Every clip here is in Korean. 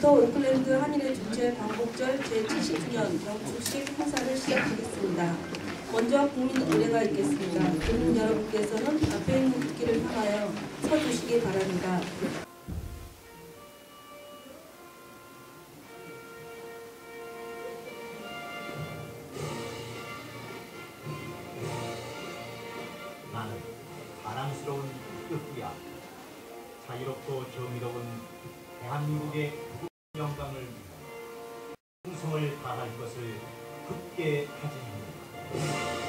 지금부터 오클랜드 한인회 주최 광복절 제70주년 경축식 행사를 시작하겠습니다. 먼저 국민 노래가 있겠습니다. 국민 여러분께서는 앞에 있는 국기를 향하여 서주시기 바랍니다. 나는 자랑스러운 뜻이야. 자유롭고 정의로운 대한민국의 영광을 위해 충성을 다할 것을 굳게 다짐합니다.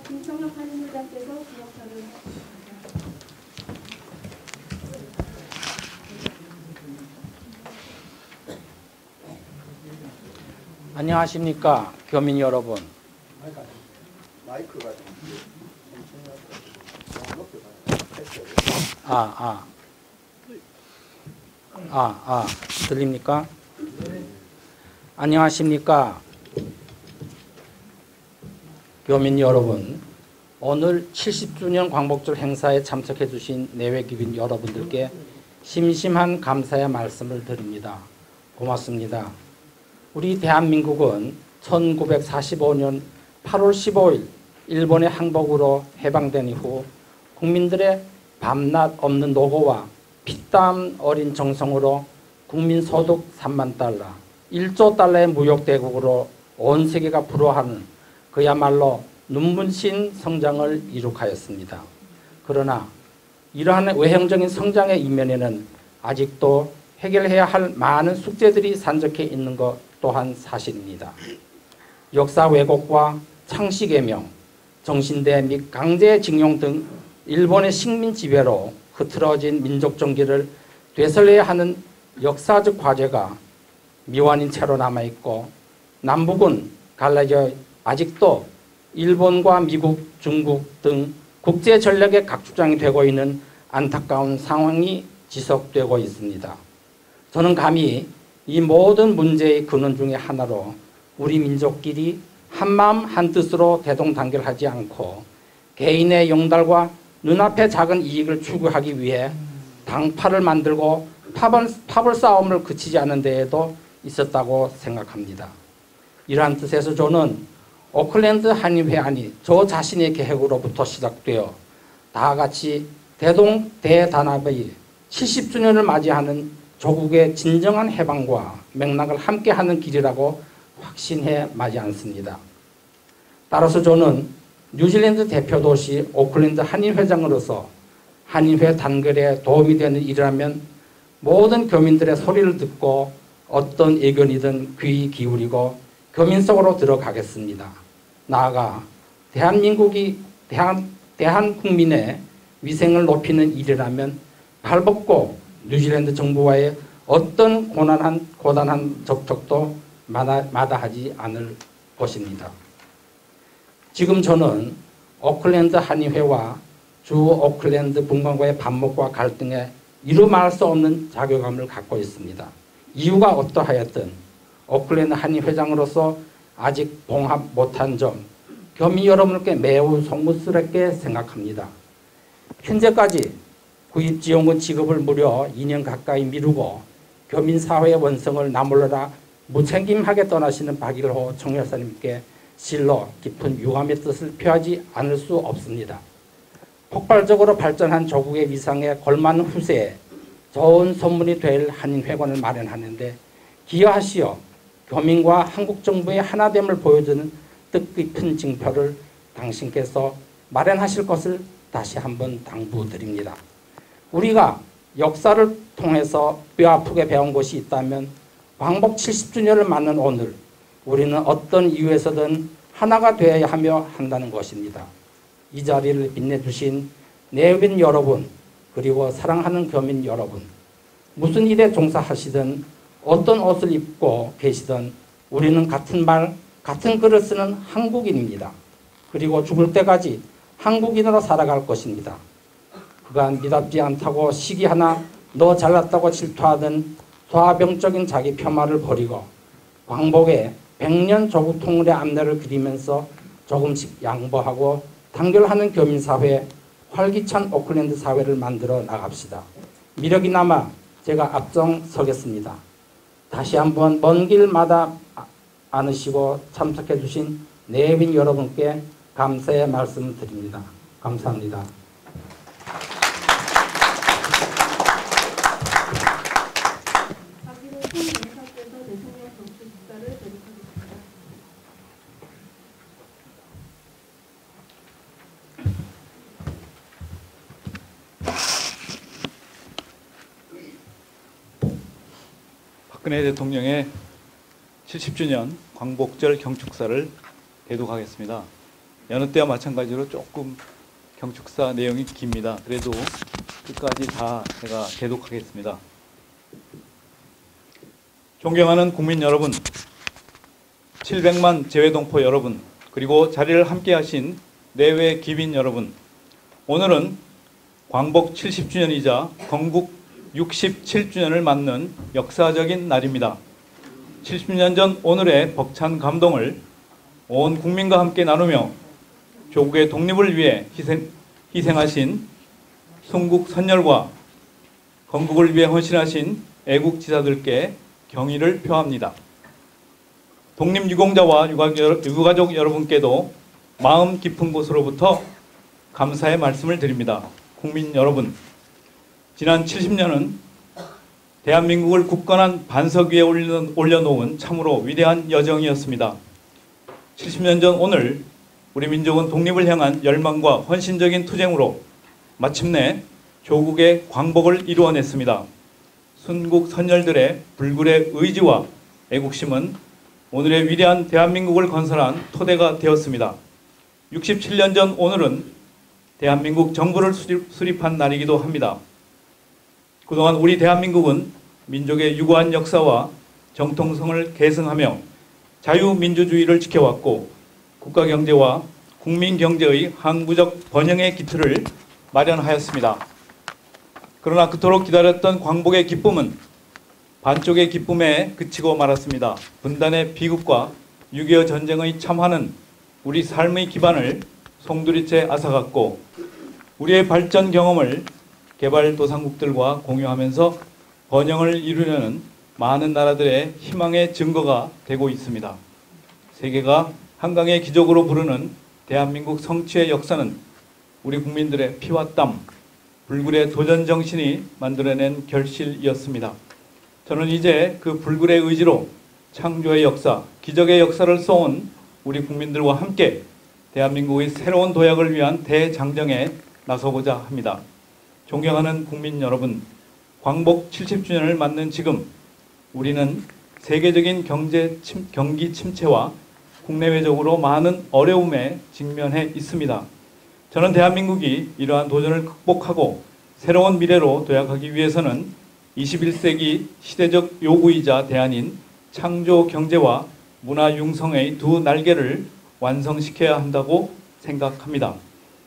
김성혁 한인회장께서 기념사를 안녕하십니까 교민 여러분. 마이크가 들립니까? 안녕하십니까 교민 여러분. 오늘 70주년 광복절 행사에 참석해 주신 내외교민 여러분들께 심심한 감사의 말씀을 드립니다. 고맙습니다. 우리 대한민국은 1945년 8월 15일 일본의 항복으로 해방된 이후 국민들의 밤낮 없는 노고와 피땀 어린 정성으로 국민 소득 3만 달러, 1조 달러의 무역대국으로 온 세계가 부러워하는 그야말로 눈부신 성장을 이룩하였습니다. 그러나 이러한 외형적인 성장의 이면에는 아직도 해결해야 할 많은 숙제들이 산적해 있는 것 또한 사실입니다. 역사 왜곡과 창씨개명, 정신대 및 강제징용 등 일본의 식민 지배로 흐트러진 민족 정기를 되살려야 하는 역사적 과제가 미완인 채로 남아있고 남북은 갈라져 아직도 일본과 미국, 중국 등 국제 전략의 각주장이 되고 있는 안타까운 상황이 지속되고 있습니다. 저는 감히 이 모든 문제의 근원 중에 하나로 우리 민족끼리 한마음 한뜻으로 대동단결하지 않고 개인의 영달과 눈앞의 작은 이익을 추구하기 위해 당파를 만들고 파벌 싸움을 그치지 않은 데에도 있었다고 생각합니다. 이러한 뜻에서 저는 오클랜드 한인회안이 저 자신의 계획으로부터 시작되어 다같이 대동대단합의 70주년을 맞이하는 조국의 진정한 해방과 맥락을 함께하는 길이라고 확신해 마지 않습니다. 따라서 저는 뉴질랜드 대표도시 오클랜드 한인회장으로서 한인회 단결에 도움이 되는 일이라면 모든 교민들의 소리를 듣고 어떤 의견이든 귀 기울이고 교민 속으로 들어가겠습니다. 나아가 대한국민의 위생을 높이는 일이라면 발벗고 뉴질랜드 정부와의 어떤 고단한 접촉도 마다하지 않을 것입니다. 지금 저는 오클랜드 한의회와 주 오클랜드 분관과의 반목과 갈등에 이루 말할 수 없는 자괴감을 갖고 있습니다. 이유가 어떠하였든 오클랜드 한의회장으로서 아직 봉합 못한 점 교민 여러분께 매우 송구스럽게 생각합니다. 현재까지 구입지원금 지급을 무려 2년 가까이 미루고 교민사회의 원성을 나몰라라 무책임하게 떠나시는 박일호 총열사님께 실로 깊은 유감의 뜻을 표하지 않을 수 없습니다. 폭발적으로 발전한 조국의 위상에 걸맞는 후세에 좋은 선물이 될 한인회관을 마련하는데 기여하시어 교민과 한국 정부의 하나됨을 보여주는 뜻깊은 징표를 당신께서 마련하실 것을 다시 한번 당부드립니다. 우리가 역사를 통해서 뼈아프게 배운 것이 있다면 광복 70주년을 맞는 오늘 우리는 어떤 이유에서든 하나가 되어야 하며 한다는 것입니다. 이 자리를 빛내주신 내빈 여러분 그리고 사랑하는 교민 여러분 무슨 일에 종사하시든 어떤 옷을 입고 계시든 우리는 같은 말 같은 글을 쓰는 한국인입니다. 그리고 죽을 때까지 한국인으로 살아갈 것입니다. 그간 미답지 않다고 시기하나 너 잘났다고 질투하던 소아병적인 자기 폄하를 버리고 광복의 100년 조국 통일의 앞날을 그리면서 조금씩 양보하고 단결하는 교민사회, 활기찬 오클랜드 사회를 만들어 나갑시다. 미력이 남아 제가 앞장서겠습니다. 다시 한번 먼 길마다 안으시고 참석해 주신 내빈 여러분께 감사의 말씀을 드립니다. 감사합니다. 박일호 총영사께서 대통령 경축 축사를 대립하겠습니다. 박근혜 대통령의 70주년 광복절 경축사를 대독하겠습니다. 여느 때와 마찬가지로 조금 경축사 내용이 깁니다. 그래도 끝까지 다 제가 대독하겠습니다. 존경하는 국민 여러분, 700만 재외동포 여러분, 그리고 자리를 함께 하신 내외 기빈 여러분, 오늘은 광복 70주년이자 건국 67주년을 맞는 역사적인 날입니다. 70년 전 오늘의 벅찬 감동을 온 국민과 함께 나누며 조국의 독립을 위해 희생하신 순국 선열과 건국을 위해 헌신하신 애국지사들께 경의를 표합니다. 독립유공자와 유가족 여러분께도 마음 깊은 곳으로부터 감사의 말씀을 드립니다. 국민 여러분, 지난 70년은 대한민국을 굳건한 반석 위에 올려놓은 참으로 위대한 여정이었습니다. 70년 전 오늘 우리 민족은 독립을 향한 열망과 헌신적인 투쟁으로 마침내 조국의 광복을 이루어냈습니다. 순국 선열들의 불굴의 의지와 애국심은 오늘의 위대한 대한민국을 건설한 토대가 되었습니다. 67년 전 오늘은 대한민국 정부를 수립한 날이기도 합니다. 그동안 우리 대한민국은 민족의 유구한 역사와 정통성을 계승하며 자유민주주의를 지켜왔고 국가경제와 국민경제의 항구적 번영의 기틀을 마련하였습니다. 그러나 그토록 기다렸던 광복의 기쁨은 반쪽의 기쁨에 그치고 말았습니다. 분단의 비극과 6.25 전쟁의 참화는 우리 삶의 기반을 송두리째 앗아갔고 우리의 발전 경험을 개발도상국들과 공유하면서 번영을 이루려는 많은 나라들의 희망의 증거가 되고 있습니다. 세계가 한강의 기적으로 부르는 대한민국 성취의 역사는 우리 국민들의 피와 땀, 불굴의 도전 정신이 만들어낸 결실이었습니다. 저는 이제 그 불굴의 의지로 창조의 역사, 기적의 역사를 써온 우리 국민들과 함께 대한민국의 새로운 도약을 위한 대장정에 나서고자 합니다. 존경하는 국민 여러분, 광복 70주년을 맞는 지금 우리는 세계적인 경기 침체와 국내외적으로 많은 어려움에 직면해 있습니다. 저는 대한민국이 이러한 도전을 극복하고 새로운 미래로 도약하기 위해서는 21세기 시대적 요구이자 대안인 창조 경제와 문화 융성의 두 날개를 완성시켜야 한다고 생각합니다.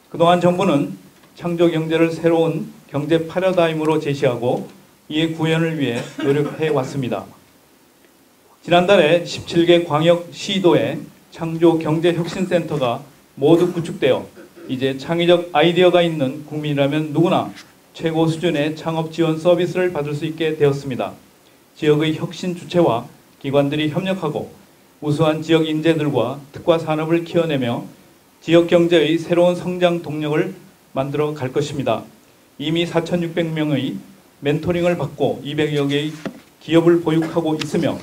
그동안 정부는 창조 경제를 새로운 경제 패러다임으로 제시하고 이의 구현을 위해 노력해 왔습니다. 지난달에 17개 광역 시도에 창조 경제 혁신센터가 모두 구축되어 이제 창의적 아이디어가 있는 국민이라면 누구나 최고 수준의 창업 지원 서비스를 받을 수 있게 되었습니다. 지역의 혁신 주체와 기관들이 협력하고 우수한 지역 인재들과 특화 산업을 키워내며 지역 경제의 새로운 성장 동력을 만들어 갈 것입니다. 이미 4,600명의 멘토링을 받고 200여 개의 기업을 보육하고 있으며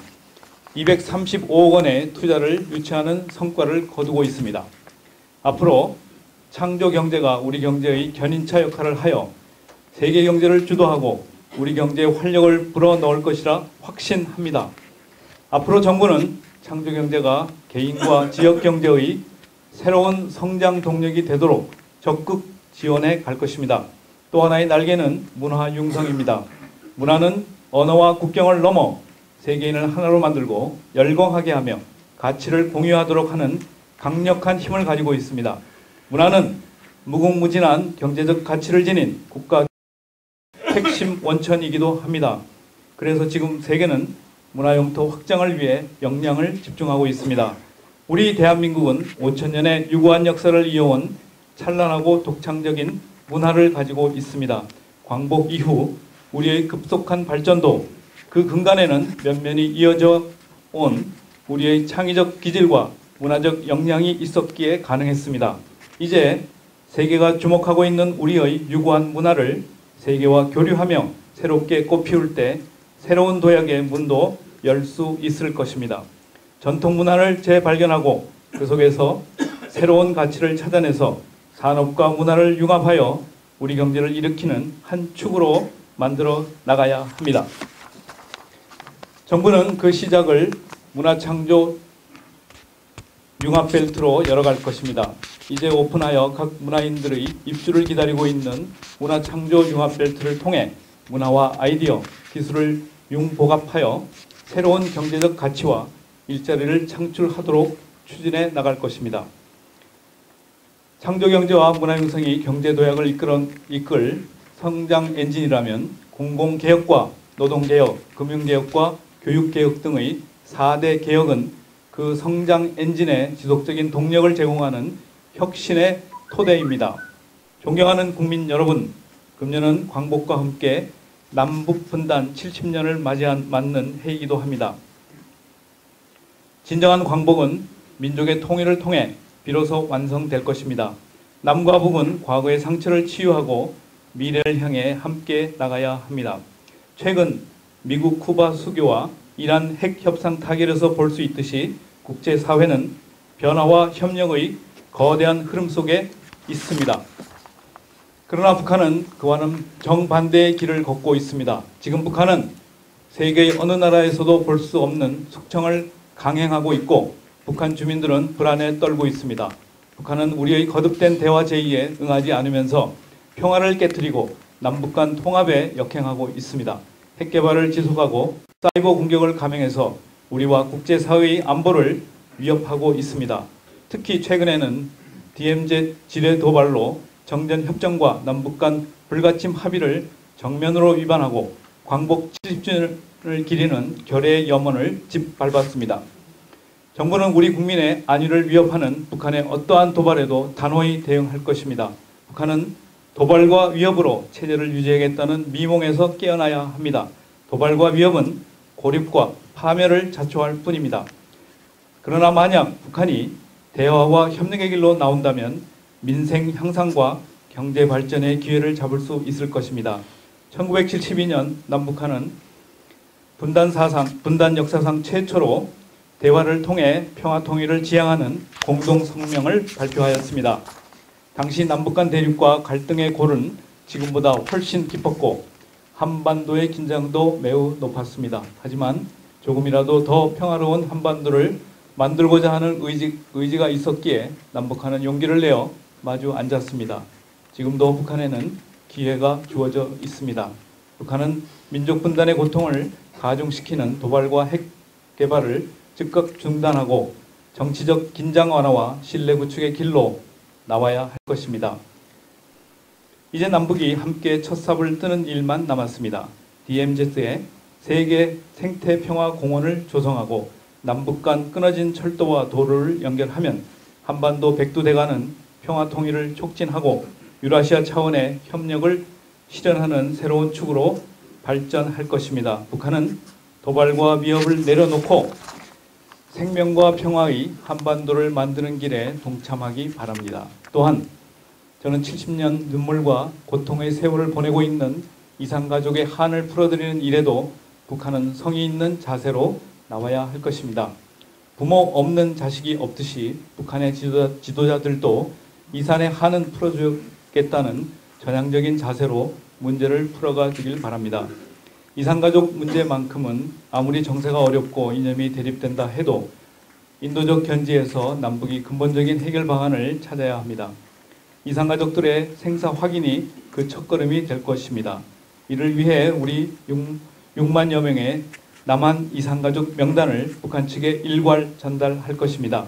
235억 원의 투자를 유치하는 성과를 거두고 있습니다. 앞으로 창조 경제가 우리 경제의 견인차 역할을 하여 세계 경제를 주도하고 우리 경제에 활력을 불어넣을 것이라 확신합니다. 앞으로 정부는 창조 경제가 개인과 지역 경제의 새로운 성장 동력이 되도록 적극 지원해 갈 것입니다. 또 하나의 날개는 문화 융성입니다. 문화는 언어와 국경을 넘어 세계인을 하나로 만들고 열광하게 하며 가치를 공유하도록 하는 강력한 힘을 가지고 있습니다. 문화는 무궁무진한 경제적 가치를 지닌 국가 핵심 원천이기도 합니다. 그래서 지금 세계는 문화영토 확장을 위해 역량을 집중하고 있습니다. 우리 대한민국은 5,000년의 유구한 역사를 이어온 찬란하고 독창적인 문화를 가지고 있습니다. 광복 이후 우리의 급속한 발전도 그 근간에는 면면이 이어져 온 우리의 창의적 기질과 문화적 역량이 있었기에 가능했습니다. 이제 세계가 주목하고 있는 우리의 유구한 문화를 세계와 교류하며 새롭게 꽃피울 때 새로운 도약의 문도 열 수 있을 것입니다. 전통 문화를 재발견하고 그 속에서 새로운 가치를 찾아내서 산업과 문화를 융합하여 우리 경제를 일으키는 한 축으로 만들어 나가야 합니다. 정부는 그 시작을 문화창조 융합벨트로 열어갈 것입니다. 이제 오픈하여 각 문화인들의 입주를 기다리고 있는 문화창조 융합벨트를 통해 문화와 아이디어, 기술을 융복합하여 새로운 경제적 가치와 일자리를 창출하도록 추진해 나갈 것입니다. 창조경제와 문화융성이 경제도약을 이끌 성장 엔진이라면 공공개혁과 노동개혁, 금융개혁과 교육개혁 등의 4대 개혁은 그 성장 엔진에 지속적인 동력을 제공하는 혁신의 토대입니다. 존경하는 국민 여러분, 금년은 광복과 함께 남북분단 70년을 맞는 해이기도 합니다. 진정한 광복은 민족의 통일을 통해 비로소 완성될 것입니다. 남과 북은 과거의 상처를 치유하고 미래를 향해 함께 나가야 합니다. 최근 미국 쿠바 수교와 이란 핵 협상 타결에서 볼 수 있듯이 국제사회는 변화와 협력의 거대한 흐름 속에 있습니다. 그러나 북한은 그와는 정반대의 길을 걷고 있습니다. 지금 북한은 세계의 어느 나라에서도 볼 수 없는 숙청을 강행하고 있고 북한 주민들은 불안에 떨고 있습니다. 북한은 우리의 거듭된 대화 제의에 응하지 않으면서 평화를 깨트리고 남북 간 통합에 역행하고 있습니다. 핵 개발을 지속하고 사이버 공격을 감행해서 우리와 국제사회의 안보를 위협하고 있습니다. 특히 최근에는 DMZ 지뢰 도발로 정전협정과 남북 간 불가침 합의를 정면으로 위반하고 광복 70주년을 기리는 결의의 염원을 짓밟았습니다. 정부는 우리 국민의 안위를 위협하는 북한의 어떠한 도발에도 단호히 대응할 것입니다. 북한은 도발과 위협으로 체제를 유지하겠다는 미몽에서 깨어나야 합니다. 도발과 위협은 고립과 파멸을 자초할 뿐입니다. 그러나 만약 북한이 대화와 협력의 길로 나온다면 민생 향상과 경제 발전의 기회를 잡을 수 있을 것입니다. 1972년 남북한은 분단 역사상 최초로 대화를 통해 평화 통일을 지향하는 공동 성명을 발표하였습니다. 당시 남북 간 대립과 갈등의 골은 지금보다 훨씬 깊었고 한반도의 긴장도 매우 높았습니다. 하지만 조금이라도 더 평화로운 한반도를 만들고자 하는 의지가 있었기에 남북한은 용기를 내어 마주 앉았습니다. 지금도 북한에는 기회가 주어져 있습니다. 북한은 민족 분단의 고통을 가중시키는 도발과 핵 개발을 즉각 중단하고 정치적 긴장 완화와 신뢰 구축의 길로 나와야 할 것입니다. 이제 남북이 함께 첫 삽을 뜨는 일만 남았습니다. DMZ에 세계 생태평화공원을 조성하고 남북 간 끊어진 철도와 도로를 연결하면 한반도 백두대간은 평화통일을 촉진하고 유라시아 차원의 협력을 실현하는 새로운 축으로 발전할 것입니다. 북한은 도발과 위협을 내려놓고 생명과 평화의 한반도를 만드는 길에 동참하기 바랍니다. 또한 저는 70년 눈물과 고통의 세월을 보내고 있는 이산가족의 한을 풀어드리는 일에도 북한은 성의 있는 자세로 나와야 할 것입니다. 부모 없는 자식이 없듯이 북한의 지도자들도 이산의 한은 풀어주겠다는 전향적인 자세로 문제를 풀어가 주길 바랍니다. 이산가족 문제만큼은 아무리 정세가 어렵고 이념이 대립된다 해도 인도적 견지에서 남북이 근본적인 해결 방안을 찾아야 합니다. 이산가족들의 생사 확인이 그 첫걸음이 될 것입니다. 이를 위해 우리 6만여 명의 남한 이산가족 명단을 북한 측에 일괄 전달할 것입니다.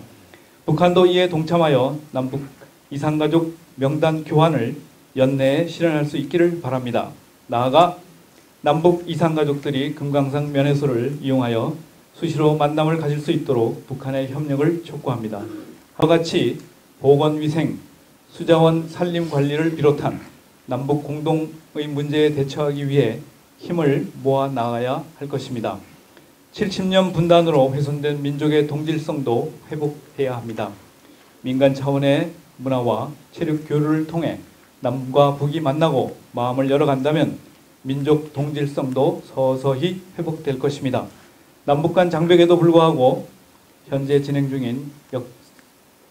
북한도 이에 동참하여 남북 이산가족 명단 교환을 연내에 실현할 수 있기를 바랍니다. 나아가 남북 이산가족들이 금강산 면회소를 이용하여 수시로 만남을 가질 수 있도록 북한의 협력을 촉구합니다. 이와 같이 보건위생, 수자원 산림관리를 비롯한 남북 공동의 문제에 대처하기 위해 힘을 모아 나가야 할 것입니다. 70년 분단으로 훼손된 민족의 동질성도 회복해야 합니다. 민간 차원의 문화와 체력 교류를 통해 남과 북이 만나고 마음을 열어간다면 민족 동질성도 서서히 회복될 것입니다. 남북 간 장벽에도 불구하고 현재 진행 중인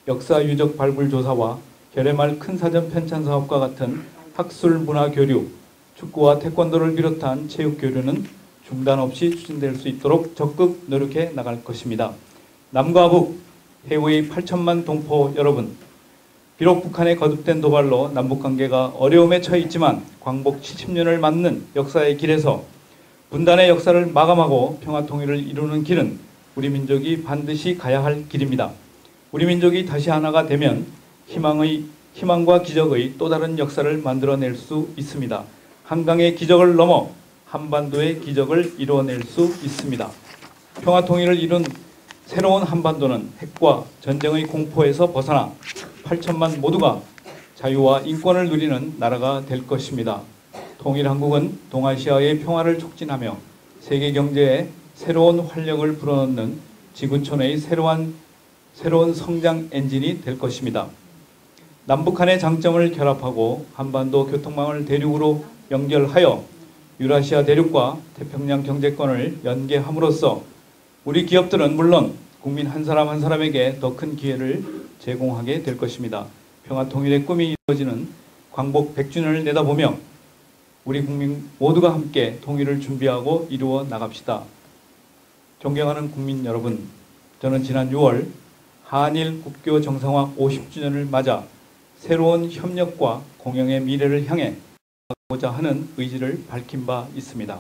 역사 유적 발굴 조사와 결해말 큰 사전 편찬 사업과 같은 학술 문화 교류, 축구와 태권도를 비롯한 체육 교류는 중단 없이 추진될 수 있도록 적극 노력해 나갈 것입니다. 남과 북, 해외의 8천만 동포 여러분, 비록 북한의 거듭된 도발로 남북관계가 어려움에 처해 있지만 광복 70년을 맞는 역사의 길에서 분단의 역사를 마감하고 평화통일을 이루는 길은 우리 민족이 반드시 가야 할 길입니다. 우리 민족이 다시 하나가 되면 희망과 기적의 또 다른 역사를 만들어낼 수 있습니다. 한강의 기적을 넘어 한반도의 기적을 이루어낼 수 있습니다. 평화통일을 이룬 새로운 한반도는 핵과 전쟁의 공포에서 벗어나 8천만 모두가 자유와 인권을 누리는 나라가 될 것입니다. 통일한국은 동아시아의 평화를 촉진하며 세계 경제에 새로운 활력을 불어넣는 지구촌의 새로운 성장 엔진이 될 것입니다. 남북한의 장점을 결합하고 한반도 교통망을 대륙으로 연결하여 유라시아 대륙과 태평양 경제권을 연계함으로써 우리 기업들은 물론 국민 한 사람 한 사람에게 더 큰 기회를 제공하게 될 것입니다. 평화통일의 꿈이 이루어지는 광복 100주년을 내다보며 우리 국민 모두가 함께 통일을 준비하고 이루어 나갑시다. 존경하는 국민 여러분, 저는 지난 6월 한일 국교 정상화 50주년을 맞아 새로운 협력과 공영의 미래를 향해 나가고자 하는 의지를 밝힌 바 있습니다.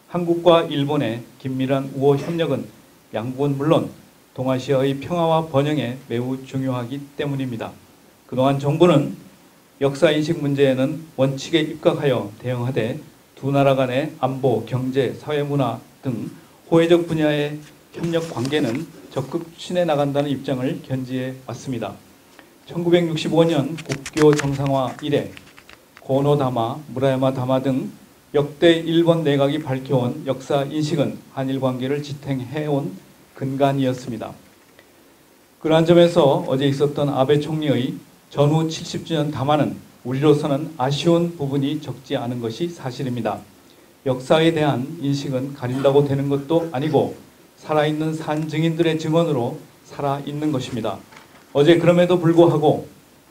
한국과 일본의 긴밀한 우호 협력은 양국은 물론 동아시아의 평화와 번영에 매우 중요하기 때문입니다. 그동안 정부는 역사인식 문제에는 원칙에 입각하여 대응하되 두 나라 간의 안보, 경제, 사회문화 등 호혜적 분야의 협력 관계는 적극 추진해 나간다는 입장을 견지해 왔습니다. 1965년 국교 정상화 이래 고노다마, 무라야마 다마 등 역대 일본 내각이 밝혀온 역사인식은 한일 관계를 지탱해온 근간이었습니다. 그러한 점에서 어제 있었던 아베 총리의 전후 70주년 담화는 우리로서는 아쉬운 부분이 적지 않은 것이 사실입니다. 역사에 대한 인식은 가린다고 되는 것도 아니고 살아있는 산 증인들의 증언으로 살아있는 것입니다. 어제 그럼에도 불구하고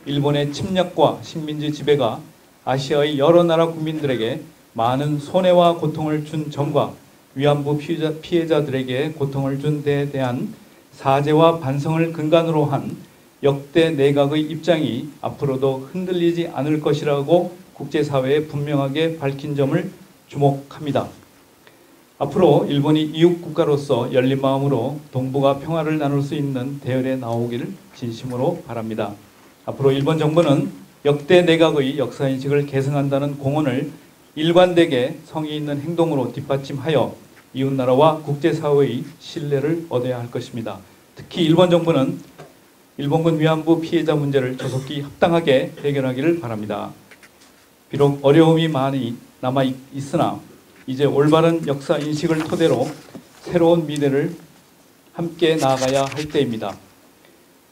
일본의 침략과 식민지 지배가 아시아의 여러 나라 국민들에게 많은 손해와 고통을 준 점과 위안부 피해자들에게 고통을 준 데에 대한 사죄와 반성을 근간으로 한 역대 내각의 입장이 앞으로도 흔들리지 않을 것이라고 국제사회에 분명하게 밝힌 점을 주목합니다. 앞으로 일본이 이웃 국가로서 열린 마음으로 동북아 평화를 나눌 수 있는 대열에 나오기를 진심으로 바랍니다. 앞으로 일본 정부는 역대 내각의 역사인식을 계승한다는 공언을 일관되게 성의 있는 행동으로 뒷받침하여 이웃나라와 국제사회의 신뢰를 얻어야 할 것입니다. 특히 일본 정부는 일본군 위안부 피해자 문제를 조속히 합당하게 해결하기를 바랍니다. 비록 어려움이 많이 남아 있으나 이제 올바른 역사 인식을 토대로 새로운 미래를 함께 나아가야 할 때입니다.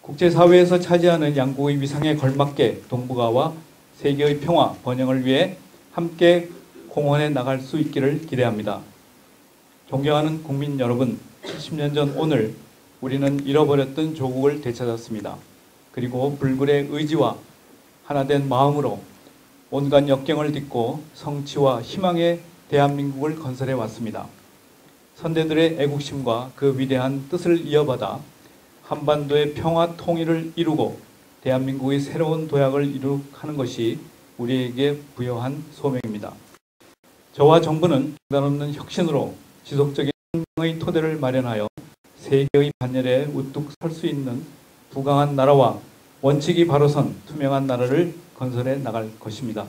국제사회에서 차지하는 양국의 위상에 걸맞게 동북아와 세계의 평화, 번영을 위해 함께 공헌해 나갈 수 있기를 기대합니다. 존경하는 국민 여러분, 70년 전 오늘 우리는 잃어버렸던 조국을 되찾았습니다. 그리고 불굴의 의지와 하나된 마음으로 온갖 역경을 딛고 성취와 희망의 대한민국을 건설해 왔습니다. 선대들의 애국심과 그 위대한 뜻을 이어받아 한반도의 평화 통일을 이루고 대한민국의 새로운 도약을 이룩하는 것이 우리에게 부여한 소명입니다. 저와 정부는 중단없는 혁신으로 지속적인 성장의 토대를 마련하여 세계의 반열에 우뚝 설 수 있는 부강한 나라와 원칙이 바로선 투명한 나라를 건설해 나갈 것입니다.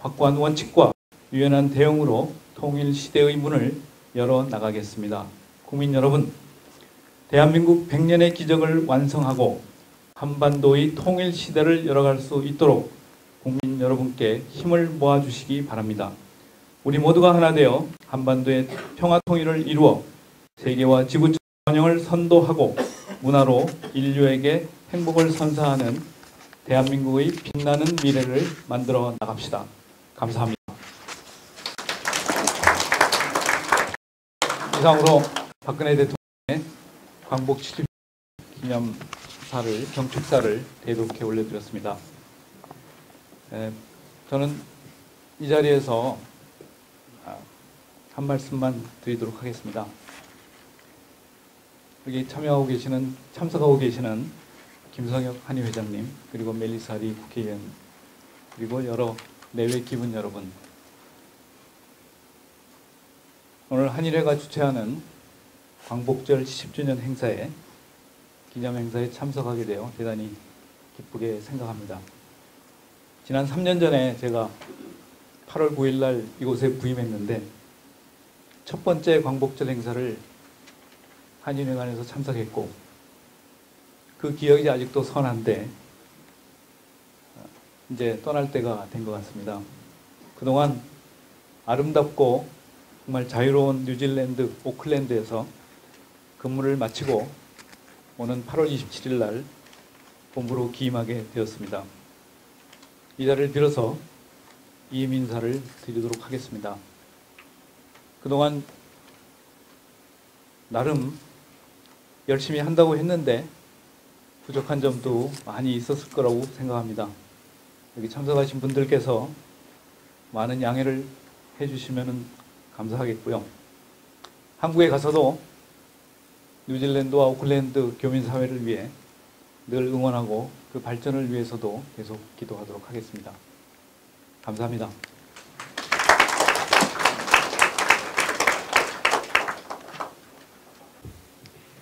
확고한 원칙과 유연한 대응으로 통일 시대의 문을 열어 나가겠습니다. 국민 여러분, 대한민국 100년의 기적을 완성하고 한반도의 통일 시대를 열어갈 수 있도록 국민 여러분께 힘을 모아주시기 바랍니다. 우리 모두가 하나 되어 한반도의 평화 통일을 이루어 세계와 지구적 번영을 선도하고 문화로 인류에게 행복을 선사하는 대한민국의 빛나는 미래를 만들어 나갑시다. 감사합니다. 이상으로 박근혜 대통령의 광복 70 기념사를, 경축사를 대독해 올려드렸습니다. 저는 이 자리에서 한 말씀만 드리도록 하겠습니다. 여기 참여하고 계시는, 참석하고 계시는 김성혁 한의회장님, 그리고 멜리사 리 국회의원, 그리고 여러 내외 기분 여러분, 오늘 한일회가 주최하는 광복절 70주년 행사에, 기념행사에 참석하게 되어 대단히 기쁘게 생각합니다. 지난 3년 전에 제가 8월 9일 날 이곳에 부임했는데 첫 번째 광복절 행사를 한인회관에서 참석했고 그 기억이 아직도 선한데 이제 떠날 때가 된 것 같습니다. 그동안 아름답고 정말 자유로운 뉴질랜드 오클랜드에서 근무를 마치고 오는 8월 27일 날 본부로 기임하게 되었습니다. 이 자리를 빌어서 이임 인사를 드리도록 하겠습니다. 그동안 나름 열심히 한다고 했는데 부족한 점도 많이 있었을 거라고 생각합니다. 여기 참석하신 분들께서 많은 양해를 해주시면 감사하겠고요. 한국에 가서도 뉴질랜드와 오클랜드 교민사회를 위해 늘 응원하고 그 발전을 위해서도 계속 기도하도록 하겠습니다. 감사합니다.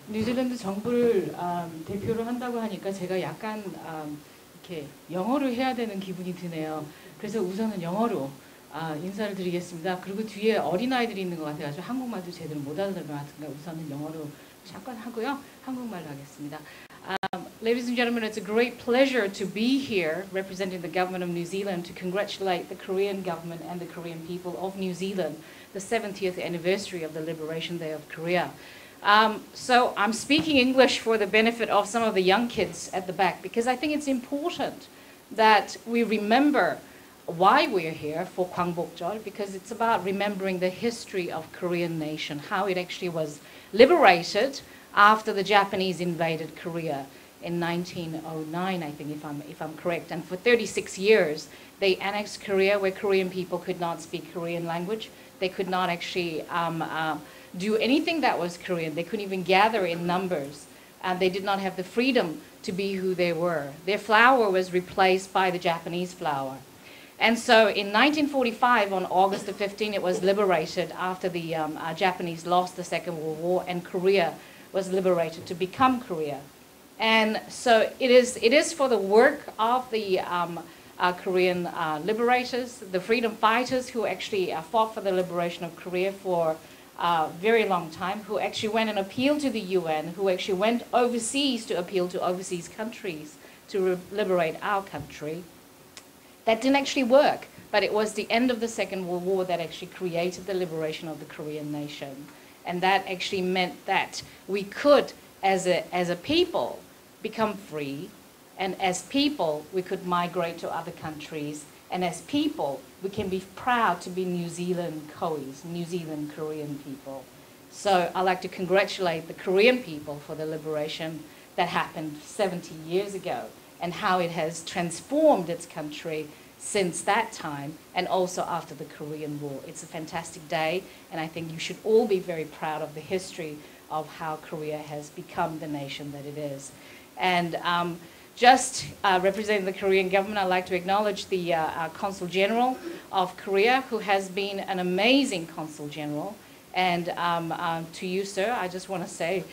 뉴질랜드 정부를 대표를 한다고 하니까 제가 약간 이렇게 영어를 해야 되는 기분이 드네요. 그래서 우선은 영어로 인사를 드리겠습니다. 그리고 뒤에 어린아이들이 있는 것 같아가지고 한국말도 제대로 못 알아들은 것 같은데 우선은 영어로 잠깐 하고요. 한국말로 하겠습니다. Ladies and gentlemen, it's a great pleasure to be here representing the government of New Zealand to congratulate the Korean government and the Korean people of New Zealand, the 70th anniversary of the Liberation Day of Korea. So I'm speaking English for the benefit of some of the young kids at the back because I think it's important that we remember why we're here for Gwangbokjeol, because it's about remembering the history of Korean nation, how it actually was liberated after the Japanese invaded Korea in 1909, I think, if I'm correct. And for 36 years, they annexed Korea, where Korean people could not speak Korean language. They could not actually do anything that was Korean. They couldn't even gather in numbers. They did not have the freedom to be who they were. Their flower was replaced by the Japanese flower. And so in 1945, on August the 15th, it was liberated after the Japanese lost the Second World War, and Korea was liberated to become Korea. And so it is for the work of the Korean liberators, the freedom fighters who actually fought for the liberation of Korea for a very long time, who actually went and appealed to the UN, who actually went overseas to appeal to overseas countries to liberate our country. That didn't actually work, but it was the end of the Second World War that actually created the liberation of the Korean nation. And that actually meant that we could, as a people, become free, and as people, we could migrate to other countries, and as people, we can be proud to be New Zealand Kois, New Zealand Korean people. So I'd like to congratulate the Korean people for the liberation that happened 70 years ago, and how it has transformed its country since that time, and also after the Korean War. It's a fantastic day, and I think you should all be very proud of the history of how Korea has become the nation that it is. And just representing the Korean government, I'd like to acknowledge the Consul General of Korea, who has been an amazing Consul General. And to you, sir, I just want to say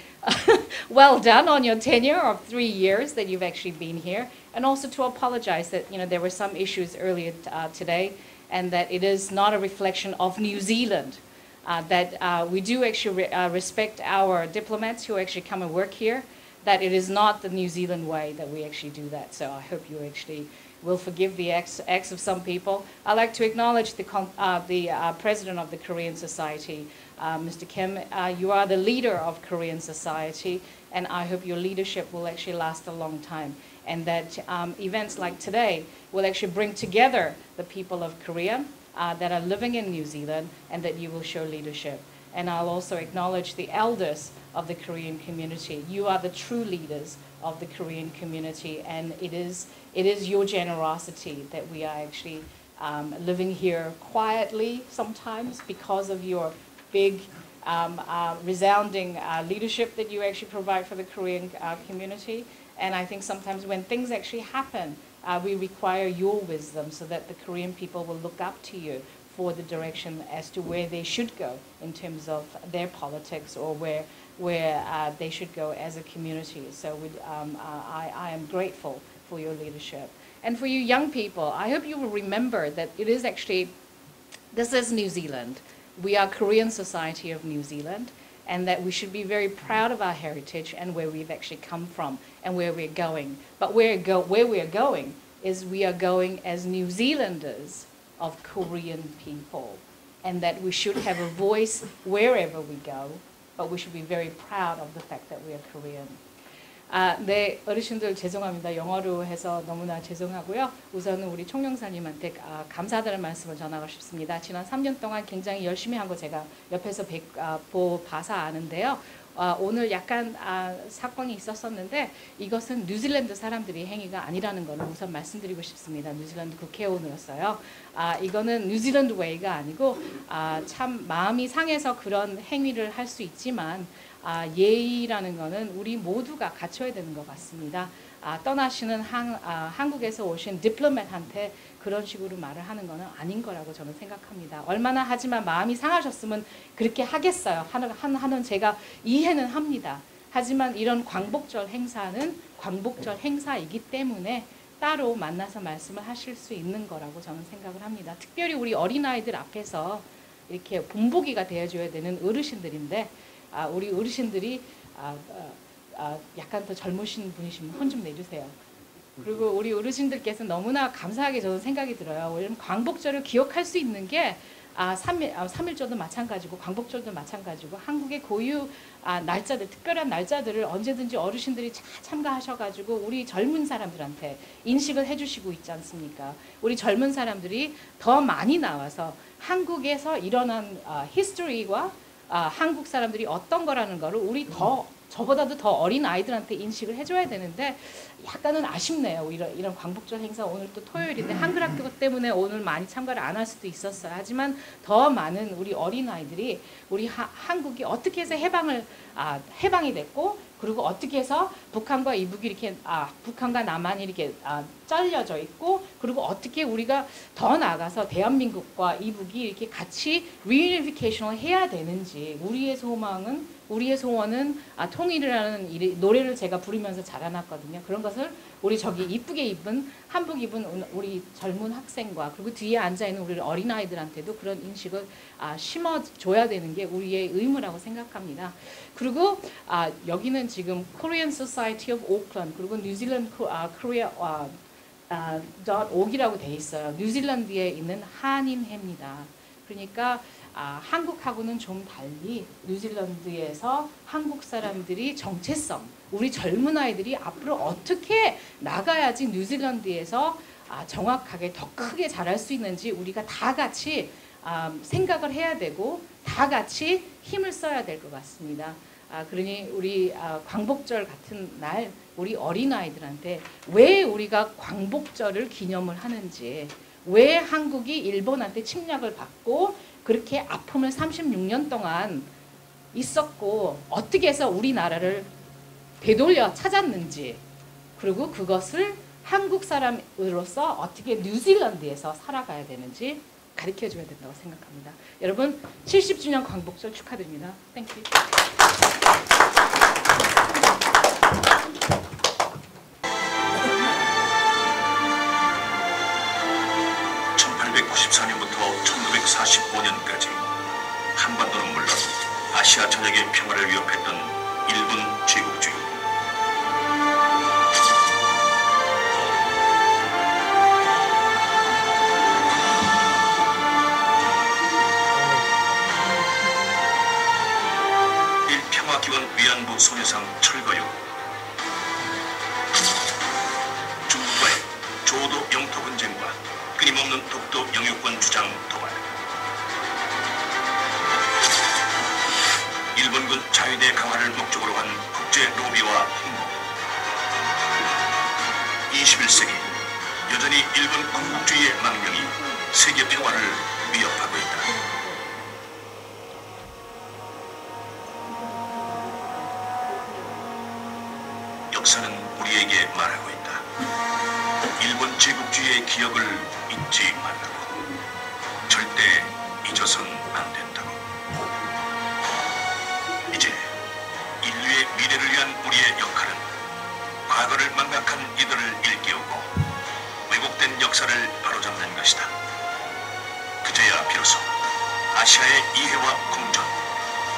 well done on your tenure of 3 years that you've actually been here. And also to apologize that there were some issues earlier today, and that it is not a reflection of New Zealand. That we do actually respect our diplomats who actually come and work here, that it is not the New Zealand way that we actually do that. So I hope you actually will forgive the acts of some people. I'd like to acknowledge the president of the Korean Society, Mr. Kim. You are the leader of Korean society, and I hope your leadership will actually last a long time, and that events like today will actually bring together the people of Korea that are living in New Zealand, and that you will show leadership. And I'll also acknowledge the elders of the Korean community. You are the true leaders of the Korean community, and it is your generosity that we are actually living here quietly sometimes because of your big, resounding leadership that you actually provide for the Korean community. And I think sometimes when things actually happen, we require your wisdom so that the Korean people will look up to you for the direction as to where they should go in terms of their politics, or where they should go as a community. So I am grateful for your leadership. And for you young people, I hope you will remember that it is actually, this is New Zealand. We are Korean Society of New Zealand, and that we should be very proud of our heritage and where we've actually come from and where we're going. But where we are going is we are going as New Zealanders of Korean people, and that we should have a voice wherever we go, but we should be very proud of the fact that we are Korean. 네, 어르신들 죄송합니다. 영어로 해서 너무나 죄송하고요. 우선은 우리 총영사님한테 감사드리는 말씀을 전하고 싶습니다. 지난 3년 동안 굉장히 열심히 한 거 제가 옆에서 봐서 아는데요. 오늘 약간 사건이 있었었는데 이것은 뉴질랜드 사람들이 행위가 아니라는 걸 우선 말씀드리고 싶습니다. 뉴질랜드 국회의원으로서요. 이거는 뉴질랜드 웨이가 아니고 참 마음이 상해서 그런 행위를 할 수 있지만 예의라는 거는 우리 모두가 갖춰야 되는 것 같습니다. 떠나시는 한국에서 오신 디플로맷한테 그런 식으로 말을 하는 것은 아닌 거라고 저는 생각합니다. 얼마나 하지만 마음이 상하셨으면 그렇게 하겠어요. 하는 제가 이해는 합니다. 하지만 이런 광복절 행사는 광복절 행사이기 때문에 따로 만나서 말씀을 하실 수 있는 거라고 저는 생각을 합니다. 특별히 우리 어린아이들 앞에서 이렇게 본보기가 되어줘야 되는 어르신들인데 우리 어르신들이 약간 더 젊으신 분이시면 손 좀 내주세요. 그리고 우리 어르신들께서 너무나 감사하게 저는 생각이 들어요. 왜냐면 광복절을 기억할 수 있는 게 3.1절도 마찬가지고 광복절도 마찬가지고 한국의 고유 날짜들, 특별한 날짜들을 언제든지 어르신들이 참가하셔가지고 우리 젊은 사람들한테 인식을 해주시고 있지 않습니까? 우리 젊은 사람들이 더 많이 나와서 한국에서 일어난 히스토리와 한국 사람들이 어떤 거라는 거를 우리 더 저보다도 더 어린 아이들한테 인식을 해줘야 되는데 약간은 아쉽네요. 이런 광복절 행사 오늘 또 토요일인데 한글 학교 때문에 오늘 많이 참가를 안 할 수도 있었어요. 하지만 더 많은 우리 어린 아이들이 우리 한국이 어떻게 해서 해방이 됐고 그리고 어떻게 해서 북한과 이북이 이렇게 북한과 남한이 이렇게 잘려져 있고 그리고 어떻게 우리가 더 나아가서 대한민국과 이북이 이렇게 같이 리유니피케이션을 해야 되는지 우리의 소원은 통일이라는 노래를 제가 부르면서 자라났거든요. 그런 것을 우리 저기 이쁘게 입은 한복 입은 우리 젊은 학생과 그리고 뒤에 앉아있는 우리 어린아이들한테도 그런 인식을 심어줘야 되는 게 우리의 의무라고 생각합니다. 그리고 여기는 지금 Korean Society of Auckland 그리고 뉴질랜드 Korea .org이라고 돼 있어요. 뉴질랜드에 있는 한인회입니다. 그러니까 한국하고는 좀 달리 뉴질랜드에서 한국 사람들이 정체성, 우리 젊은 아이들이 앞으로 어떻게 나가야지 뉴질랜드에서 정확하게 더 크게 자랄 수 있는지 우리가 다 같이 생각을 해야 되고 다 같이 힘을 써야 될 것 같습니다. 그러니 우리 광복절 같은 날 우리 어린아이들한테 왜 우리가 광복절을 기념을 하는지 왜 한국이 일본한테 침략을 받고 그렇게 아픔을 36년 동안 있었고 어떻게 해서 우리나라를 되돌려 찾았는지 그리고 그것을 한국 사람으로서 어떻게 뉴질랜드에서 살아가야 되는지 가르쳐줘야 된다고 생각합니다. 여러분 70주년 광복절 축하드립니다. 땡큐. 1894년부터 1945년까지 한반도는 물론 아시아 전역의 평화를 위협했던 일본 제국주의. 일평화기원 위안부 소녀상 철거요. 중국과의 조도 영토 분쟁과 끊임없는 독도 영유권 주장 도발. 일본군 자위대 강화를 목적으로 한 국제 로비와 행보. 21세기 여전히 일본 군국주의의 망명이 세계 평화를 위협하고 있다. 역사는 우리에게 말하고 있다. 일본 제국주의의 기억을 잊지 말라고. 절대 잊어선 안 된다고. 이제 인류의 미래를 위한 우리의 역할은 과거를 망각한 이들을 일깨우고 왜곡된 역사를 바로잡는 것이다. 그제야 비로소 아시아의 이해와 공존,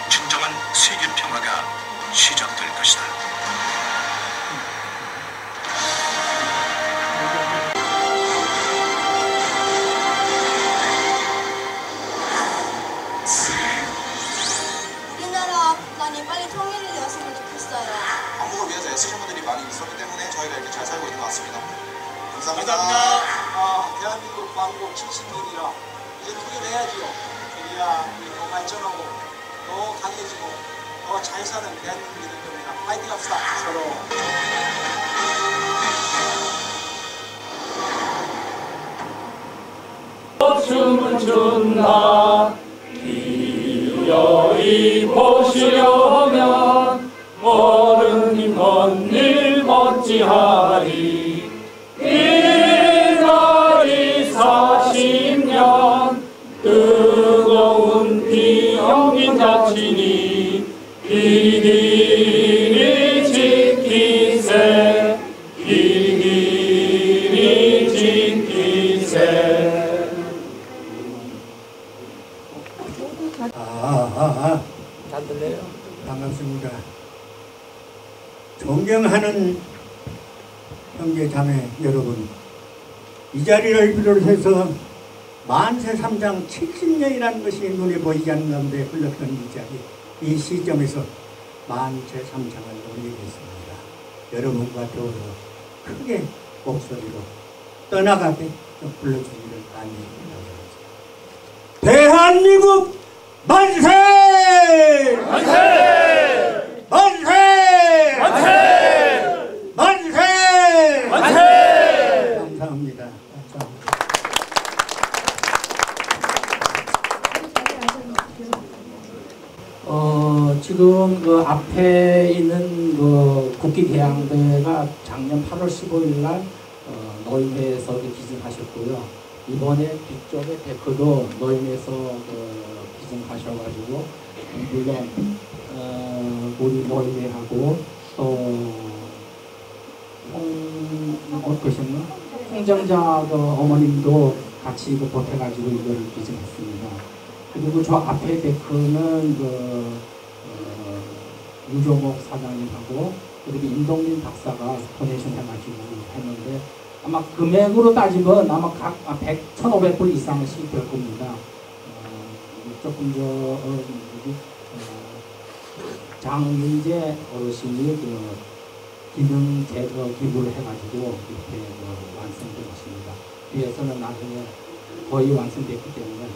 진정한 세계 평화가 시작될 것이다. 빨리 통일이 되었으면 좋겠어요. 한국을 위해서 애쓰신 분들이 많이 있었기 때문에 저희가 이렇게 잘 살고 있는 것 같습니다. 감사합니다. 대한민국 광복 70년이라 이제 통일해야지요. 그래야 더 발전하고 더 강해지고 더 잘 사는 대한민국이 될 겁니다. 파이팅 합시다. 서로 춤을 춘다. 여기 보시려면 어른이 먼일 어찌하리. 이날이 40년 뜨거운 피 연긴 자치니 길이 지키세 길이 지키세. 잘 들려요? 반갑습니다. 존경하는 형제 자매 여러분, 이 자리를 비롯해서 만세 3장 70년이라는 것이 눈에 보이지 않는 가운데 흘렀던 이 자리, 이 시점에서 만세 3장을 올리겠습니다. 여러분과 더불어 크게 목소리로 떠나가게 불러주기를 간절히 바랍니다. 대한민국 만세! 만세! 만세! 지금 그 앞에 있는 그 국기개항대회가 작년 8월 15일 날 노인회에서 기증하셨고요. 이번에 뒤쪽에 데크도 노인회에서 기증하셔가지고 물론 우리 노인회하고 또 홍정자 어머님도 같이 보태가지고 이걸 기증했습니다. 그리고 저 앞에 데크는 유종옥 사장님하고 그리고 임동민 박사가 도네이션 해가지고 했는데 아마 금액으로 따지면 아마 각 1,500불 이상씩 될 겁니다. 조금 장윤재 어르신이 기능 제거 기부를 해가지고 이렇게 완성된 것입니다. 뒤에서는 나중에 거의 완성됐기 때문에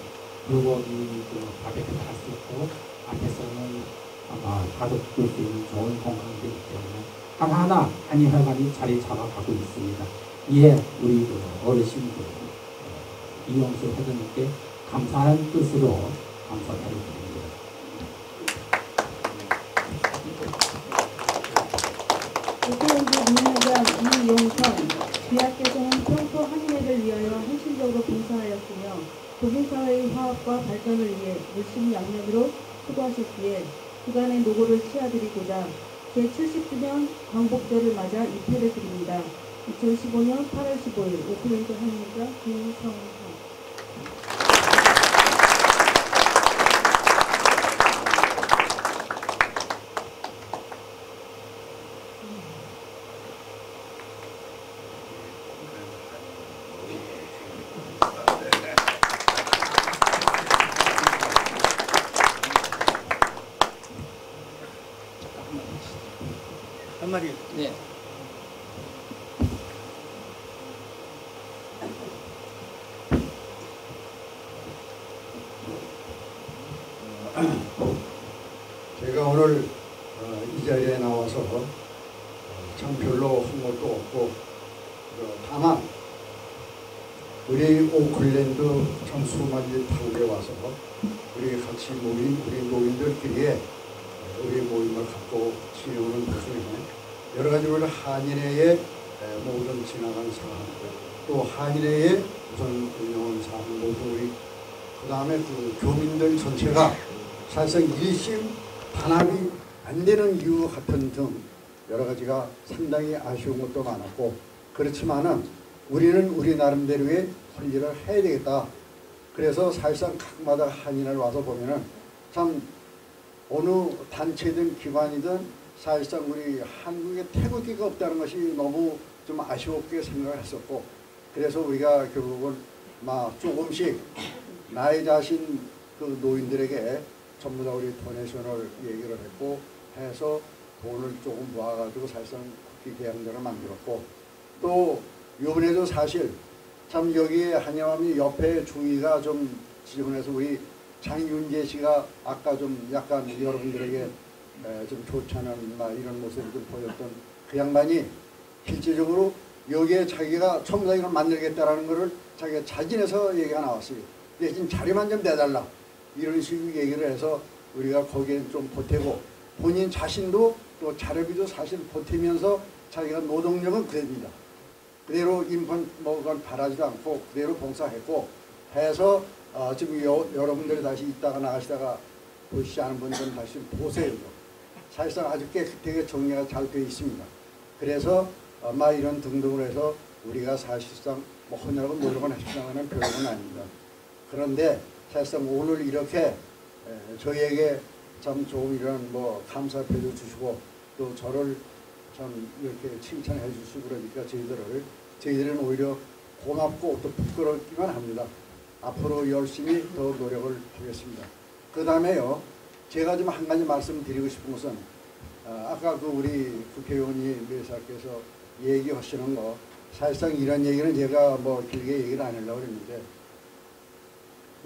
불고기 바베큐도 할 수 있고 앞에서는 아마 가족들 수 있는 좋은 공간이기 때문에 하나하나 한의회관이 자리 잡아가고 있습니다. 이에 우리 어르신들 이용수 회장님께 감사하는 뜻으로 감사를 드립니다. 국회의원들 민회장 이용선 귀하께서는 평소 한인회를 위하여 헌신적으로 봉사하였으며 독일사회의 화합과 발전을 위해 열심히 양면으로 수고하셨기에 그간의 노고를 치아드리고자 제70주년 광복절을 맞아 입회를 드립니다. 2015년 8월 15일 오클랜드 한인회장 김성선. 한마디. 네. 제가 오늘 이 자리에 나와서 참 별로 한 것도 없고 다만 우리 오클랜드 참 수많은 타국에 와서 우리 같이 모인 우리 노인들끼리에 우리 모임을 갖고 지내오는 도중에 여러 가지 우리 한인회의 모든 지나간 사항 또 한인회의 우선 운영한 사항 모두 우리 그 다음에 그 교민들 전체가 사실상 일심 단합이 안 되는 이유 같은 등 여러 가지가 상당히 아쉬운 것도 많았고 그렇지만은 우리는 우리 나름대로의 할 일을 해야 되겠다. 그래서 사실상 각마다 한인을 와서 보면은 참 어느 단체든 기관이든 사실상 우리 한국에 태극기가 없다는 것이 너무 좀 아쉬웠게 생각을 했었고 그래서 우리가 결국은 막 조금씩 나의 자신 그 노인들에게 전부 다 우리 도네이션을 얘기를 했고 해서 돈을 조금 모아가지고 사실상 국기 개항전을 만들었고 또 요번에도 사실 참 여기에 한여함이 옆에 주위가 좀 지저분해서 우리 장윤재 씨가 아까 좀 약간 여러분들에게 좀 좋지 않은 이런 모습을 좀 보였던 그 양반이 실질적으로 여기에 자기가 전부 다 이걸 만들겠다라는 거를 자기가 자진해서 얘기가 나왔어요. 대신 자료만 좀 내달라. 이런 식으로 얘기를 해서 우리가 거기에 좀 보태고 본인 자신도 또 자료비도 사실 보태면서 자기가 노동력은 그대로입니다. 그대로 인펀 뭐건 바라지도 않고 그대로 봉사했고 해서 지금 여러분들이 다시 있다가 나가시다가 보시지 않은 분들은 다시 보세요. 사실상 아주 깨끗하게 정리가 잘 되어 있습니다. 그래서 이런 등등으로 해서 우리가 사실상 뭐 헌혈하고 노력은 했지만은 별건 아닙니다. 그런데 사실상 오늘 이렇게 저희에게 참 좋은 이런 뭐 감사 표도 주시고 또 저를 참 이렇게 칭찬해 주시고 그러니까 저희들은 오히려 고맙고 또 부끄럽기만 합니다. 앞으로 열심히 더 노력을 하겠습니다. 그 다음에요, 제가 좀 한 가지 말씀드리고 싶은 것은 아까 그 우리 국회의원이 매사께서 얘기하시는 거 사실상 이런 얘기는 제가 뭐 길게 얘기를 안 하려고 했는데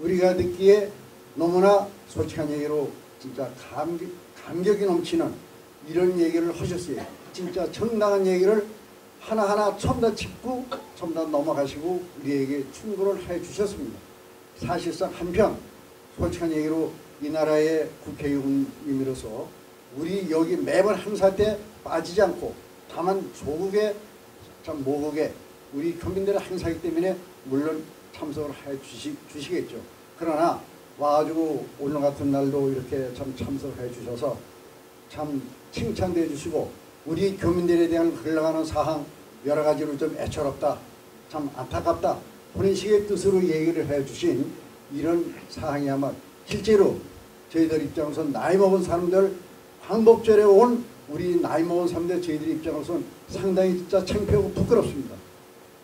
우리가 듣기에 너무나 솔직한 얘기로 진짜 감격이 넘치는 이런 얘기를 하셨어요. 진짜 정당한 얘기를 하나하나 처음 다 짚고 처음 다 넘어가시고 우리에게 충고를 해 주셨습니다. 사실상 한편 솔직한 얘기로 이 나라의 국회의원님으로서 우리 여기 매번 행사 때 빠지지 않고 다만 조국의 참 모국의 우리 교민들의 행사이기 때문에 물론 참석을 해 주시겠죠. 그러나 와가지고 오늘 같은 날도 이렇게 참 참석해 주셔서 참 칭찬도 해주시고 우리 교민들에 대한 흘러가는 사항 여러 가지로 좀 애처롭다, 참 안타깝다 본인식의 뜻으로 얘기를 해주신 이런 사항이야말로 실제로 저희들 입장에서 나이 먹은 사람들 광복절에 온 우리 나이 먹은 사람들 저희들 입장에서는 상당히 진짜 창피하고 부끄럽습니다.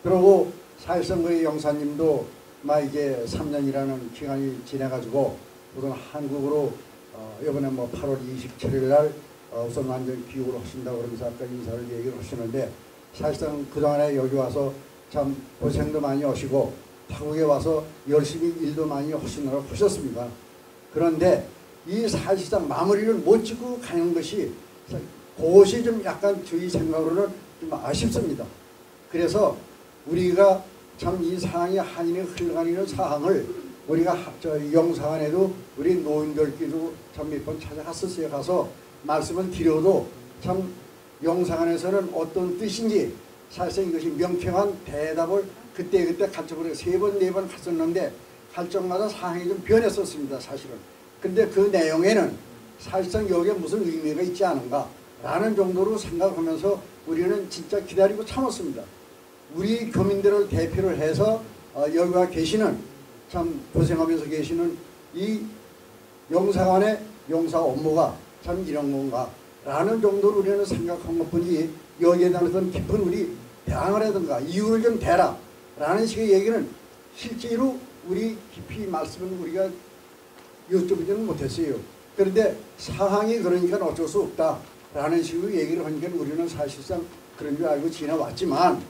그리고 사실상 우리 영사님도 이제 3년이라는 기간이 지나가지고 우선 한국으로 이번에 8월 27일 날 우선 완전 귀국을 하신다고 그러면서 아까 인사를 얘기를 하시는데 사실상 그동안에 여기 와서 참 고생도 많이 하시고 타국에 와서 열심히 일도 많이 하셨습니다. 그런데 이 사실상 마무리를 못 짓고 가는 것이 그것이 좀 약간 저희 생각으로는 좀 아쉽습니다. 그래서 우리가 참 이 사항이 한인에 흘러가는 사항을 우리가 영사관에도 우리 노인들끼리도 참 몇 번 찾아갔었어요. 가서 말씀을 드려도 참 영사관에서는 어떤 뜻인지 사실상 이것이 명쾌한 대답을 그때 갈적으로 3번 4번 갔었는데 갈 적마다 사항이 좀 변했었습니다. 사실은. 근데 그 내용에는 사실상 여기에 무슨 의미가 있지 않은가 라는 정도로 생각하면서 우리는 진짜 기다리고 참았습니다. 우리 교민들을 대표를 해서 여기 와 계시는 참 고생하면서 계시는 이 영사관의 영사 업무가 참 이런 건가 라는 정도로 우리는 생각한 것뿐이 여기에 대해서 깊은 우리 대항을 이유를 좀 대라 라는 식의 얘기는 실제로 우리 깊이 말씀을 우리가 여쭤보지는 못했어요. 그런데 상황이 그러니까 어쩔 수 없다 라는 식으로 얘기를 하니까 우리는 사실상 그런 줄 알고 지나왔지만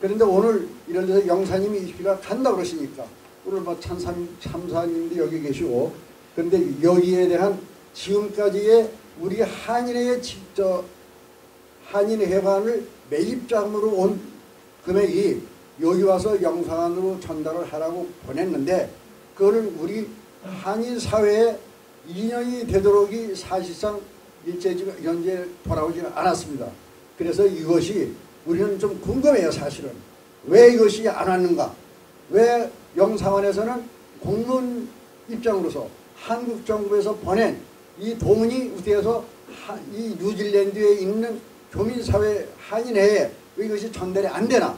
그런데 오늘 이런 데서 영사님이 이 길을 간다 그러시니까 오늘 참사님도 여기 계시고 그런데 여기에 대한 지금까지의 우리 한인회의 한인회관을 매입장으로 온 금액이 여기 와서 영사관으로 전달을 하라고 보냈는데 그거는 우리 한인 사회에 2년이 되도록이 사실상 현재 돌아오지는 않았습니다. 그래서 이것이 우리는 좀 궁금해요. 사실은 왜 이것이 안 왔는가, 왜 영사관에서는 공문 입장으로서 한국 정부에서 보낸 이 도문이 우대해서 이 뉴질랜드에 있는 교민사회 한인회에 왜 이것이 전달이 안 되나,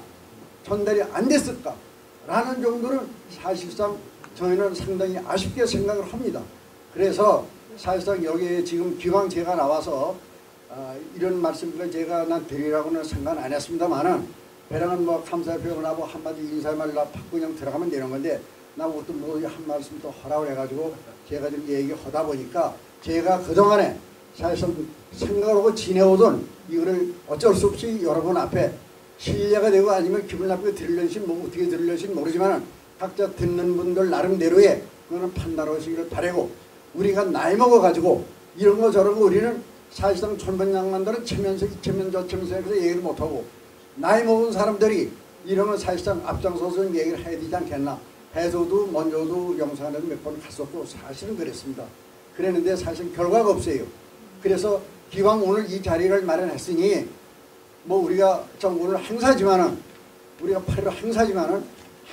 전달이 안 됐을까 라는 정도는 사실상 저희는 상당히 아쉽게 생각을 합니다. 그래서 사실상 여기에 지금 기왕 제가 나와서 이런 말씀을 제가 드리라고는 생각 안 했습니다만은 배랑은 감사의 표현을 하고 한마디 인사말 받고 그냥 들어가면 되는 건데 나 어떤 한 말씀 또 하라고 해가지고 제가 좀 얘기하다 보니까 제가 그동안에 사실상 생각하고 지내오던 이거를 어쩔 수 없이 여러분 앞에 신뢰가 되고 아니면 기분 나쁘게 들으려신 어떻게 들으려신 모르지만 각자 듣는 분들 나름대로의 그거는 판단하시기를 바라고 우리가 나이 먹어가지고 이런 거 저런 거 우리는 사실상 천번양만들은 체면서 이체면 저체면서 해서 얘기를 못하고 나이 먹은 사람들이 이런 건 사실상 앞장서서 얘기를 해야 되지 않겠나 해서도 먼저도 영상에도 몇 번 갔었고 사실은 그랬습니다. 그랬는데 사실 결과가 없어요. 그래서 기왕 오늘 이 자리를 마련했으니 우리가 오늘 행사지만은 우리가 8일 행사지만은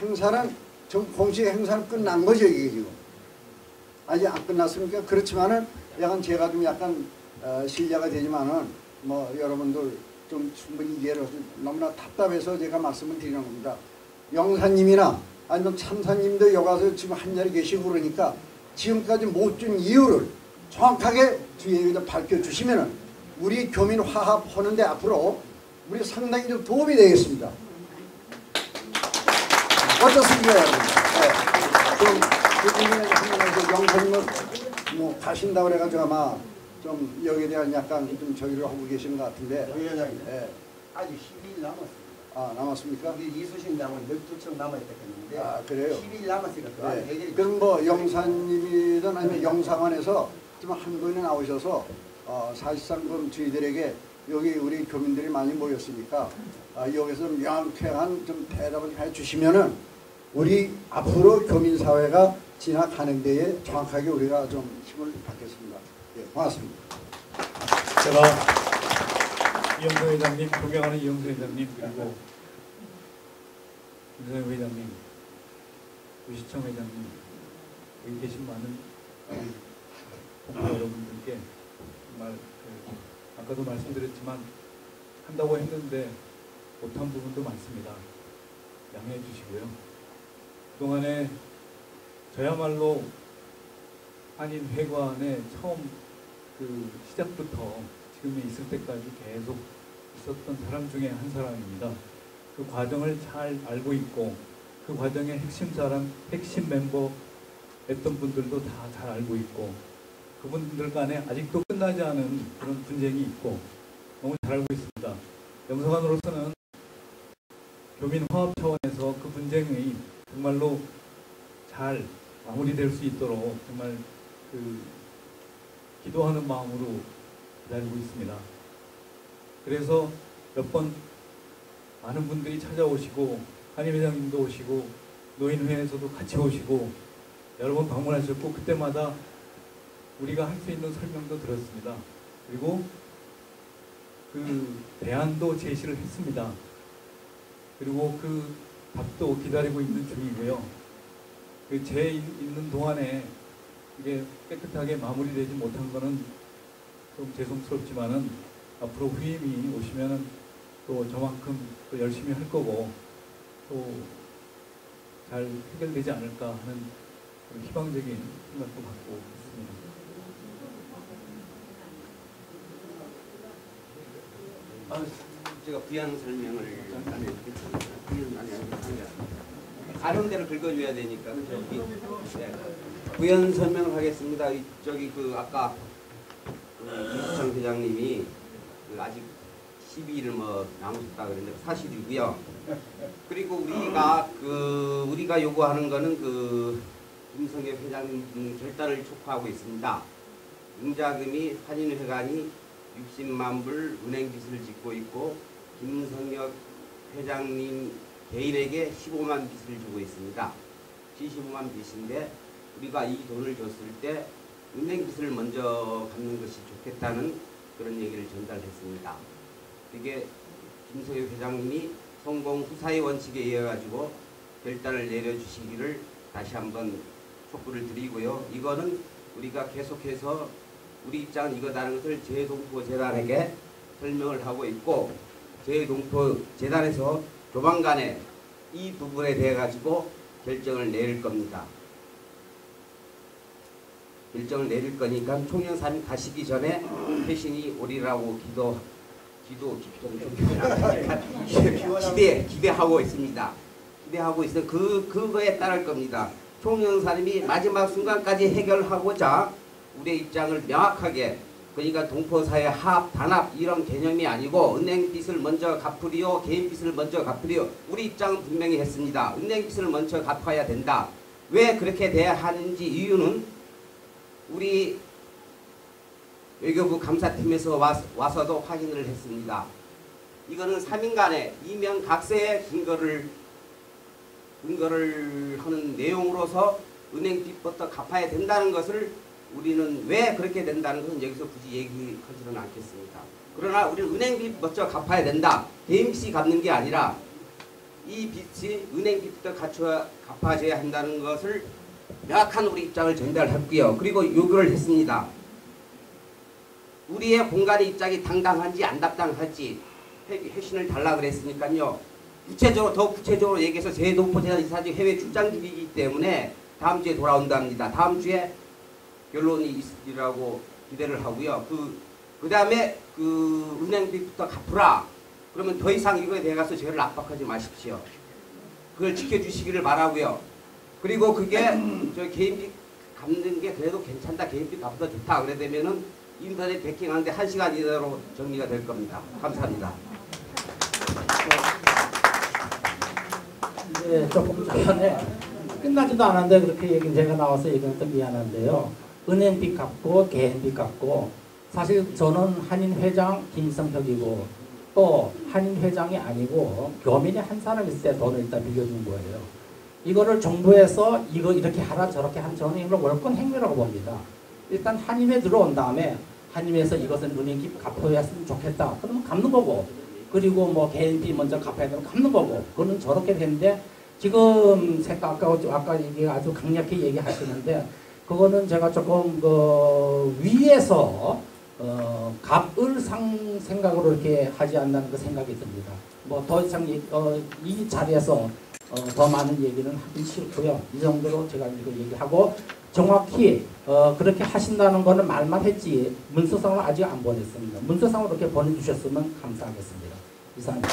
행사는 좀 공식 행사는 끝난 거죠. 이게 지금 아직 안 끝났으니까 그렇지만은 약간 제가 좀 약간 실례가 되지만은 여러분들 좀 충분히 이해를 해서 너무나 답답해서 제가 말씀을 드리는 겁니다. 영사님이나 아니면 참사님도 여기 와서 지금 한 자리 계시고 그러니까 지금까지 못 준 이유를 정확하게 뒤에 밝혀주시면은 우리 교민 화합하는데 앞으로 우리 상당히 좀 도움이 되겠습니다. 어떻습니까, 여러분? 영사님은 가신다고 그래가지고 아마 좀 여기에 대한 약간 좀 저기를 하고 계시는 것 같은데. 위원장님, 아직 10일 남았습니다. 남았습니까? 우리 이수신당은 12척 남아있다 했는데 그래요? 10일 남았으니까 그럼 영사님이든 아니면 영상관에서 좀 한 분이 나오셔서 사실상 그럼 저희들에게 여기 우리 교민들이 많이 모였으니까 여기서 좀 명쾌한 좀 대답을 해주시면은 우리 앞으로 교민사회가 지나가는 데에 정확하게 우리가 좀 힘을 받겠습니다. 예, 고맙습니다. 제가 이영수 회장님, 존경하는 이영수 회장님, 그리고 김성현 회장님, 우시청 회장님, 여기 계신 많은 동포 여러분들께 정말 아까도 말씀드렸지만 한다고 했는데 못한 부분도 많습니다. 양해해 주시고요. 그동안에 저야말로 한인회관에 처음 그 시작부터 지금에 있을 때까지 계속 있었던 사람 중에 한 사람입니다. 그 과정을 잘 알고 있고 그 과정의 핵심 사람, 핵심 멤버였던 분들도 다 잘 알고 있고 그분들 간에 아직도 끝나지 않은 그런 분쟁이 있고 너무 잘 알고 있습니다. 영사관으로서는 교민 화합 차원에서 그 분쟁이 정말로 잘 마무리될 수 있도록 정말 기도하는 마음으로 기다리고 있습니다. 그래서 몇 번 많은 분들이 찾아오시고 한임 회장님도 오시고 노인회에서도 같이 오시고 여러 번 방문하셨고 그때마다 우리가 할 수 있는 설명도 들었습니다. 그리고 그 대안도 제시를 했습니다. 그리고 그 답도 기다리고 있는 중이고요. 제 있는 동안에 이게 깨끗하게 마무리되지 못한 거는 좀 죄송스럽지만은 앞으로 후임이 오시면은 또 저만큼 또 열심히 할 거고 또 잘 해결되지 않을까 하는 그런 희망적인 생각도 갖고 있습니다. 제가 부연 설명을 안 해주겠습니다. 부연 아니 가는 대로 긁어줘야 되니까 네. 부연 설명을 하겠습니다. 저기 아까 이수청 회장님이 아직 12일을 남으셨다 그랬는데 사실이고요. 그리고 우리가 요구하는 거는 김성엽 회장님 결단을 촉구하고 있습니다. 융자금이 한인회관이 60만 불 은행 빚을 짓고 있고 김성엽 회장님 개인에게 15만 빚을 주고 있습니다. 75만 빚인데 우리가 이 돈을 줬을 때 은행 빚을 먼저 갚는 것이 좋겠다는 그런 얘기를 전달했습니다. 그게 김성엽 회장님이 성공 후사의 원칙에 의해 가지고 결단을 내려주시기를 다시 한번 촉구를 드리고요. 이거는 우리가 계속해서 우리 입장은 이거다는 것을 재동포 재단에게 설명을 하고 있고 재동포 재단에서 조만간에 이 부분에 대해 가지고 결정을 내릴 겁니다. 결정을 내릴 거니까 총영사님 가시기 전에 회신이 오리라고 기대하고 있습니다. 기대하고 있어. 그거에 따를 겁니다. 총영사님이 마지막 순간까지 해결하고자 우리의 입장을 명확하게 그러니까 동포사회 합, 단합 이런 개념이 아니고 은행빚을 먼저 갚으리요 개인빚을 먼저 갚으리요 우리 입장은 분명히 했습니다. 은행빚을 먼저 갚아야 된다. 왜 그렇게 돼야 하는지 이유는 우리 외교부 감사팀에서 와서도 확인을 했습니다. 이거는 3인간의 이명각세의 근거를 하는 내용으로서 은행빚부터 갚아야 된다는 것을 우리는 왜 그렇게 된다는 것은 여기서 굳이 얘기하지는 않겠습니다. 그러나 우리는 은행빚 먼저 갚아야 된다. 개인빚이 갚는 게 아니라 이 빚이 은행빚부터 갚아줘야 한다는 것을 명확한 우리 입장을 전달했고요. 그리고 요구를 했습니다. 우리의 공간의 입장이 당당한지 안 당당할지 회신을 달라 그랬으니까요. 더 구체적으로 얘기해서 재동포재단 이사직 해외 출장 중이기 때문에 다음 주에 돌아온답니다. 다음 주에 결론이 있으리라고 기대를 하고요. 그 다음에 은행빚부터 갚으라. 그러면 더 이상 이거에 대해서 저를 압박하지 마십시오. 그걸 지켜주시기를 바라고요. 그리고 그게 저 개인빚 갚는 게 그래도 괜찮다. 개인빚 갚아도 좋다. 그래 되면은 인터넷 해킹하는데 1시간 이내로 정리가 될 겁니다. 감사합니다. 이제 조금 전에 끝나지도 않았는데 그렇게 얘기 제가 나와서 얘기하면 또 미안한데요. 은행빚 갚고 개인빚 갚고 사실 저는 한인회장 김성혁이고 또 한인회장이 아니고 교민이 한 사람 있을 때 돈을 일단 빌려준 거예요. 이거를 정부에서 이거 이렇게 하라 저렇게 하면 저는 이걸 월권 행위라고 봅니다. 일단 한인회 들어온 다음에 한임에서 이것은 은행기 갚아야으면 좋겠다. 그러면 갚는 거고, 그리고 뭐 개인비 먼저 갚아야 되면 갚는 거고, 그거는 저렇게 되는데 지금 아까 이게 아주 강력히 얘기하시는데 그거는 제가 조금 그 위에서 값을 생각으로 이렇게 하지 않는 그 생각이 듭니다. 뭐 더 이상 이 자리에서 더 많은 얘기는 하기 싫고요. 이 정도로 제가 이거 얘기하고 정확히 그렇게 하신다는 거는 말만 했지 문서상으로 아직 안 보냈습니다. 문서상으로 이렇게 보내주셨으면 감사하겠습니다. 이상입니다.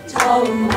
처음